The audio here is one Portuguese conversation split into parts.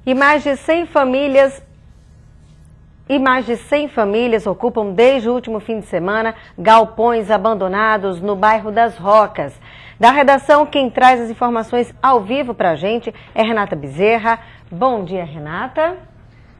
E mais de 100 famílias ocupam desde o último fim de semana galpões abandonados no bairro das Rocas. Da redação, quem traz as informações ao vivo para a gente é Renata Bezerra. Bom dia, Renata.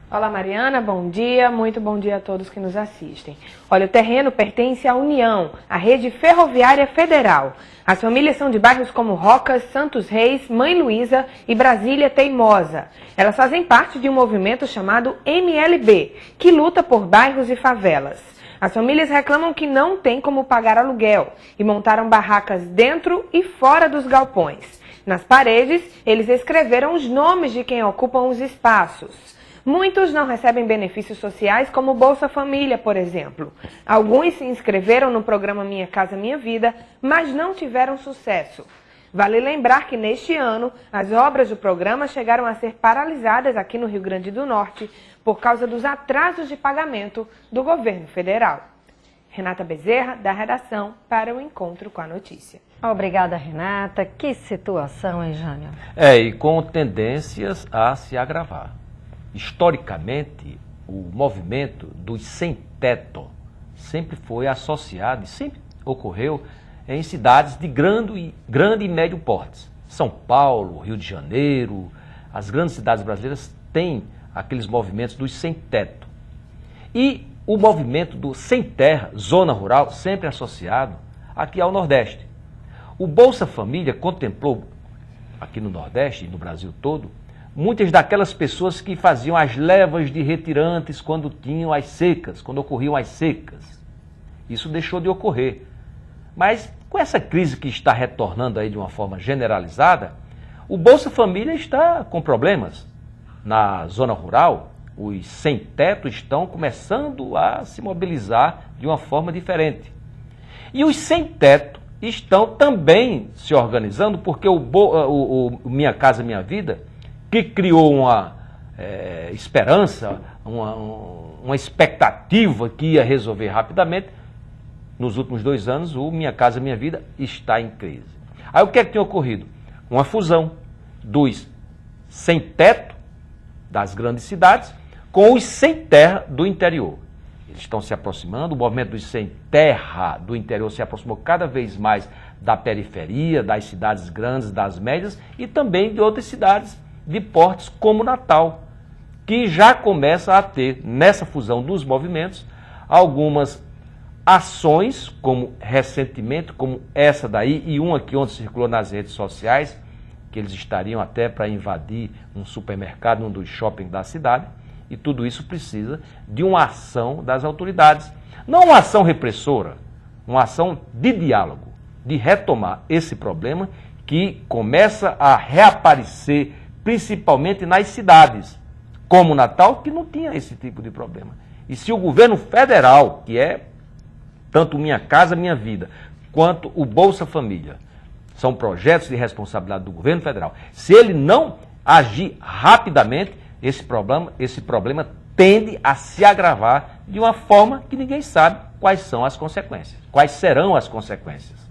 Olá, Mariana, bom dia, muito bom dia a todos que nos assistem. Olha, o terreno pertence à União, a rede ferroviária federal. As famílias são de bairros como Rocas, Santos Reis, Mãe Luísa e Brasília Teimosa. Elas fazem parte de um movimento chamado MLB, que luta por bairros e favelas. As famílias reclamam que não tem como pagar aluguel e montaram barracas dentro e fora dos galpões. Nas paredes, eles escreveram os nomes de quem ocupam os espaços. Muitos não recebem benefícios sociais, como Bolsa Família, por exemplo. Alguns se inscreveram no programa Minha Casa Minha Vida, mas não tiveram sucesso. Vale lembrar que neste ano, as obras do programa chegaram a ser paralisadas aqui no Rio Grande do Norte por causa dos atrasos de pagamento do governo federal. Renata Bezerra, da redação, para o Encontro com a Notícia. Obrigada, Renata. Que situação, hein, Jânio? E com tendências a se agravar. Historicamente, o movimento dos sem-teto sempre foi associado e sempre ocorreu em cidades de grande e médio porte. São Paulo, Rio de Janeiro, as grandes cidades brasileiras têm aqueles movimentos dos sem-teto. E o movimento do sem-terra, zona rural, sempre associado aqui ao Nordeste. O Bolsa Família contemplou, aqui no Nordeste e no Brasil todo, muitas daquelas pessoas que faziam as levas de retirantes quando tinham as secas, quando ocorriam as secas. Isso deixou de ocorrer. Mas com essa crise que está retornando aí de uma forma generalizada, o Bolsa Família está com problemas. Na zona rural, os sem-teto estão começando a se mobilizar de uma forma diferente. E os sem-teto estão também se organizando porque o Minha Casa Minha Vida, que criou uma esperança, uma expectativa que ia resolver rapidamente, nos últimos 2 anos, o Minha Casa Minha Vida está em crise. Aí o que é que tem ocorrido? Uma fusão dos sem-teto das grandes cidades com os sem-terra do interior. Eles estão se aproximando, o movimento dos sem-terra do interior se aproximou cada vez mais da periferia, das cidades grandes, das médias e também de outras cidades de portes como Natal, que já começa a ter, nessa fusão dos movimentos, algumas ações, como recentemente, como essa daí, e uma que ontem circulou nas redes sociais, que eles estariam até para invadir um supermercado, um dos shoppings da cidade, e tudo isso precisa de uma ação das autoridades. Não uma ação repressora, uma ação de diálogo, de retomar esse problema que começa a reaparecer principalmente nas cidades, como Natal, que não tinha esse tipo de problema. E se o governo federal, que é tanto Minha Casa Minha Vida, quanto o Bolsa Família, são projetos de responsabilidade do governo federal, se ele não agir rapidamente, esse problema tende a se agravar de uma forma que ninguém sabe quais são as consequências, quais serão as consequências.